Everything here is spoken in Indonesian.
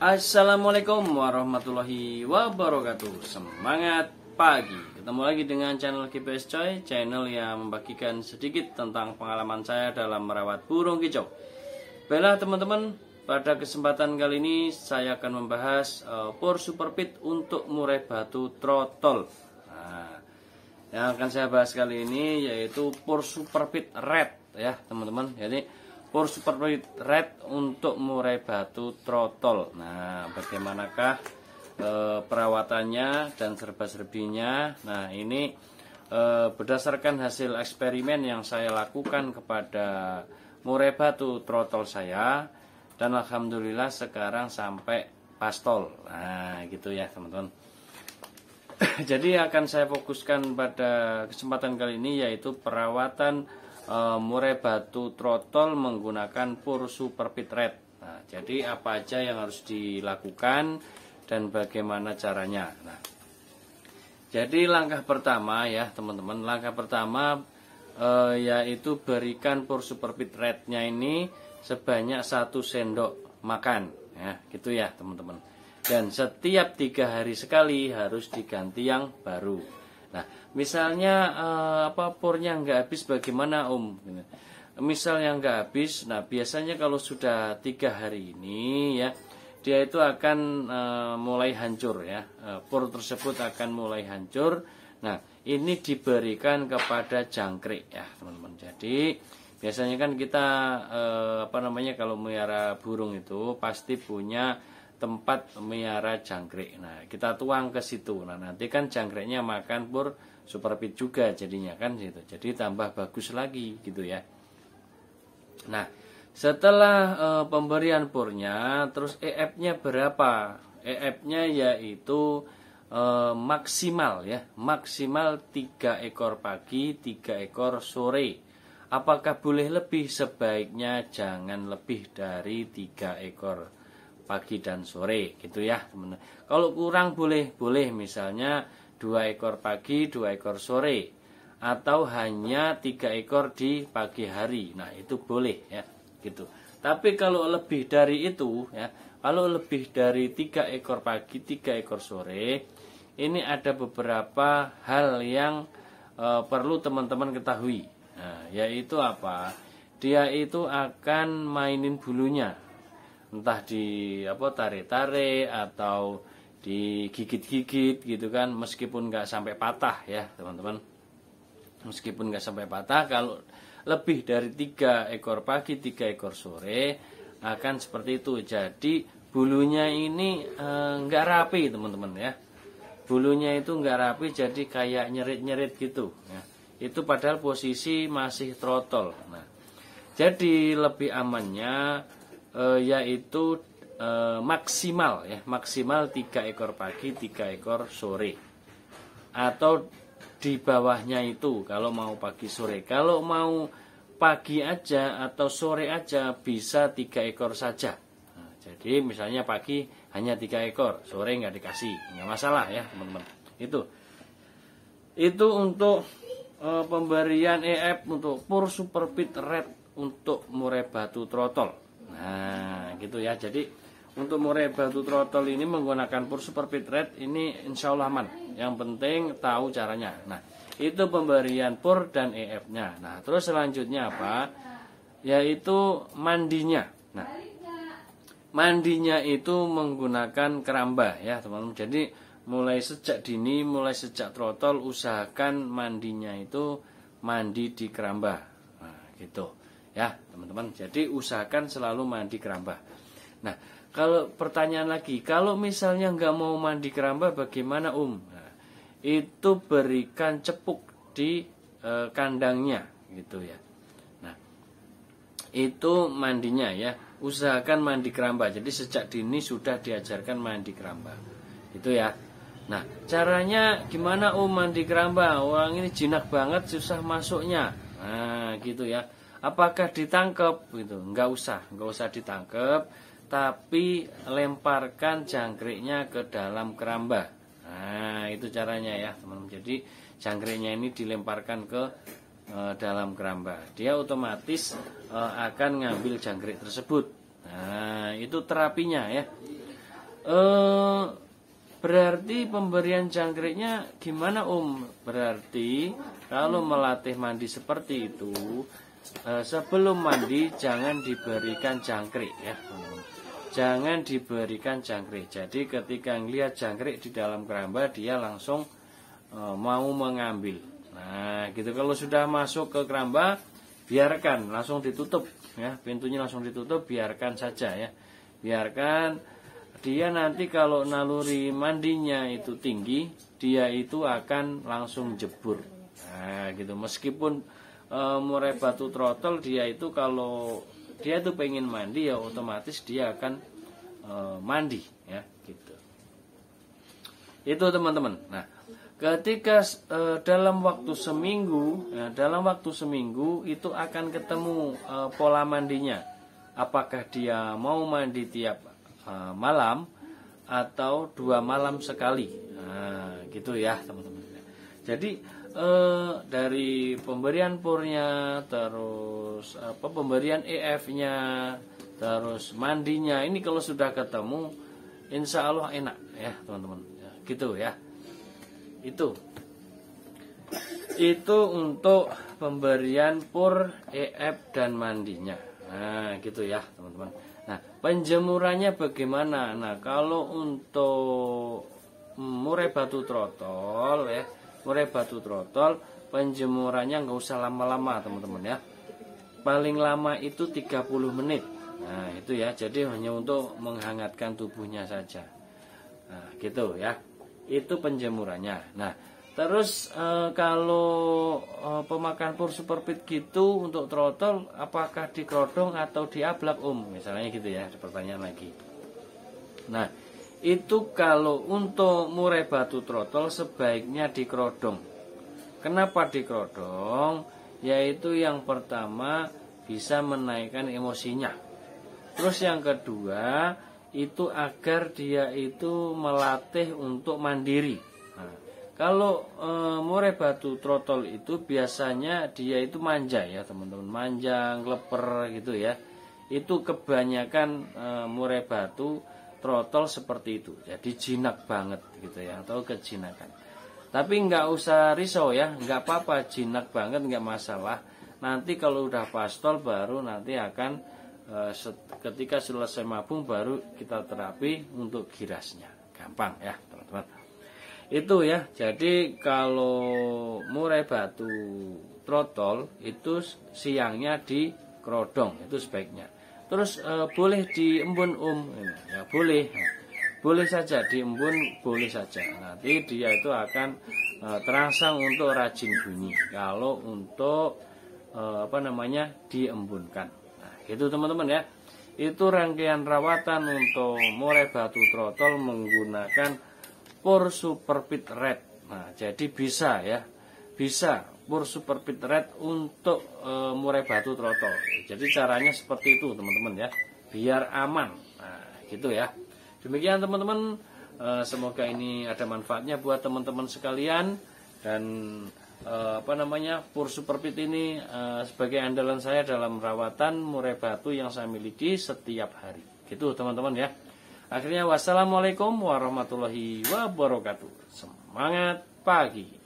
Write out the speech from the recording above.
Assalamualaikum warahmatullahi wabarakatuh. Semangat pagi. Ketemu lagi dengan channel GPS Coy, channel yang membagikan sedikit tentang pengalaman saya dalam merawat burung kicau. Baiklah teman-teman, pada kesempatan kali ini saya akan membahas Pur Super Pit untuk murai batu trotol. Nah, yang akan saya bahas kali ini yaitu Pur Super Pit Red ya teman-teman. Jadi Pur Super Pit Red untuk murai batu trotol. Nah, bagaimanakah perawatannya dan serba-serbinya? Nah, ini berdasarkan hasil eksperimen yang saya lakukan kepada murai batu trotol saya, dan alhamdulillah sekarang sampai pastol. Nah, gitu ya teman-teman. Jadi akan saya fokuskan pada kesempatan kali ini yaitu perawatan murai batu trotol menggunakan Pur Super Pit Red. Nah, jadi apa aja yang harus dilakukan dan bagaimana caranya. Nah, jadi langkah pertama ya teman-teman, langkah pertama yaitu berikan Pur Super Pit Red-nya ini sebanyak 1 sendok makan ya, gitu ya teman-teman. Dan setiap 3 hari sekali harus diganti yang baru. Nah, misalnya purnya nggak habis bagaimana Om? Misalnya nggak habis, nah biasanya kalau sudah 3 hari ini ya, dia itu akan mulai hancur ya. Pur tersebut akan mulai hancur. Nah, ini diberikan kepada jangkrik ya teman-teman. Jadi biasanya kan kita kalau melihara burung itu pasti punya tempat melihara jangkrik. Nah, kita tuang ke situ. Nah, nanti kan jangkriknya makan Pur Super Pit juga jadinya kan gitu. Jadi tambah bagus lagi gitu ya. Nah, setelah pemberian purnya, terus EF-nya berapa? EF-nya yaitu maksimal ya, maksimal 3 ekor pagi, 3 ekor sore. Apakah boleh lebih? Sebaiknya jangan lebih dari 3 ekor pagi dan sore gitu ya teman-teman. Kalau kurang boleh misalnya 2 ekor pagi 2 ekor sore, atau hanya 3 ekor di pagi hari. Nah, itu boleh ya gitu. Tapi kalau lebih dari itu ya, kalau lebih dari 3 ekor pagi 3 ekor sore, ini ada beberapa hal yang perlu teman-teman ketahui. Nah, yaitu apa? Dia itu akan mainin bulunya, entah di tarik-tarik atau digigit-gigit gitu kan, meskipun nggak sampai patah ya teman-teman. Meskipun nggak sampai patah, kalau lebih dari 3 ekor pagi 3 ekor sore akan seperti itu. Jadi bulunya ini nggak rapi teman-teman ya. Bulunya itu nggak rapi, jadi kayak nyerit-nyerit gitu ya. Itu padahal posisi masih trotol. Nah, jadi lebih amannya yaitu maksimal ya, maksimal 3 ekor pagi 3 ekor sore, atau di bawahnya itu kalau mau pagi sore. Kalau mau pagi aja atau sore aja bisa 3 ekor saja. Nah, jadi misalnya pagi hanya 3 ekor, sore nggak dikasih, nggak masalah ya teman-teman. Itu untuk pemberian EF untuk Pur Super Pit Red untuk murai batu trotol. Nah, gitu ya. Jadi untuk murai batu trotol ini menggunakan Pur Super Pit Red ini insya Allah aman. Yang penting tahu caranya. Nah, itu pemberian pur dan EF-nya. Nah, terus selanjutnya apa? Yaitu mandinya. Nah, mandinya itu menggunakan keramba ya teman-teman. Jadi mulai sejak dini, mulai sejak trotol, usahakan mandinya itu mandi di keramba. Nah, gitu ya teman-teman. Jadi usahakan selalu mandi keramba. Nah, kalau pertanyaan lagi, kalau misalnya nggak mau mandi keramba bagaimana Nah, itu berikan cepuk di kandangnya gitu ya. Nah, itu mandinya ya, usahakan mandi keramba. Jadi sejak dini sudah diajarkan mandi keramba itu ya. Nah, caranya gimana mandi keramba? Orang ini jinak banget, susah masuknya. Nah, gitu ya. Apakah ditangkap gitu? Nggak usah ditangkap, tapi lemparkan jangkriknya ke dalam keramba. Nah, itu caranya ya teman-teman. Jadi jangkriknya ini dilemparkan ke dalam keramba. Dia otomatis akan ngambil jangkrik tersebut. Nah, itu terapinya ya. Berarti pemberian jangkriknya gimana Berarti kalau melatih mandi seperti itu, sebelum mandi jangan diberikan jangkrik ya. Jangan diberikan jangkrik. Jadi ketika ngelihat jangkrik di dalam keramba, dia langsung mau mengambil. Nah gitu, kalau sudah masuk ke keramba, biarkan langsung ditutup ya, pintunya langsung ditutup, biarkan saja ya. Biarkan dia nanti kalau naluri mandinya itu tinggi, dia itu akan langsung jebur. Nah gitu, meskipun murai batu trotol, dia itu kalau dia itu pengen mandi ya otomatis dia akan mandi ya gitu. Itu teman-teman. Nah ketika dalam waktu seminggu ya, dalam waktu seminggu itu akan ketemu pola mandinya. Apakah dia mau mandi tiap malam atau 2 malam sekali. Nah gitu ya teman-teman. Jadi dari pemberian purnya, terus pemberian EF-nya, terus mandinya, ini kalau sudah ketemu insya Allah enak ya teman-teman ya, gitu ya. Itu untuk pemberian pur, EF dan mandinya. Nah gitu ya teman-teman. Nah penjemurannya bagaimana? Nah kalau untuk murai batu trotol ya, murai batu trotol penjemurannya nggak usah lama-lama teman-teman ya. Paling lama itu 30 menit. Nah itu ya, jadi hanya untuk menghangatkan tubuhnya saja. Nah gitu ya, itu penjemurannya. Nah terus kalau pemakan pur superfit gitu untuk trotol, apakah dikerodong atau diablak misalnya gitu ya, ada pertanyaan lagi. Nah itu kalau untuk murai batu trotol sebaiknya dikerodong. Kenapa dikerodong? Yaitu yang pertama bisa menaikkan emosinya. Terus yang kedua itu agar dia itu melatih untuk mandiri. Nah, kalau murai batu trotol itu biasanya dia itu manja ya teman-teman, manja, ngeleper gitu ya. Itu kebanyakan murai batu trotol seperti itu. Jadi jinak banget gitu ya, atau kejinakan. Tapi nggak usah risau ya, nggak apa-apa, jinak banget nggak masalah. Nanti kalau udah pastol baru nanti akan ketika selesai mabung baru kita terapi untuk girasnya. Gampang ya teman-teman. Itu ya, jadi kalau murai batu trotol itu siangnya dikerodong, itu sebaiknya. Terus boleh diembun ya boleh, boleh saja diembun, boleh saja. Nanti dia itu akan terangsang untuk rajin bunyi kalau untuk diembunkan. Nah gitu teman-teman ya. Itu rangkaian rawatan untuk murai batu trotol menggunakan pur superfit red. Nah jadi bisa ya, bisa pur superfit red untuk murai batu trotol. Jadi caranya seperti itu teman-teman ya, biar aman. Nah gitu ya. Demikian teman-teman, semoga ini ada manfaatnya buat teman-teman sekalian. Dan pur superfit ini sebagai andalan saya dalam rawatan murai batu yang saya miliki setiap hari. Gitu teman-teman ya. Akhirnya wassalamualaikum warahmatullahi wabarakatuh. Semangat pagi.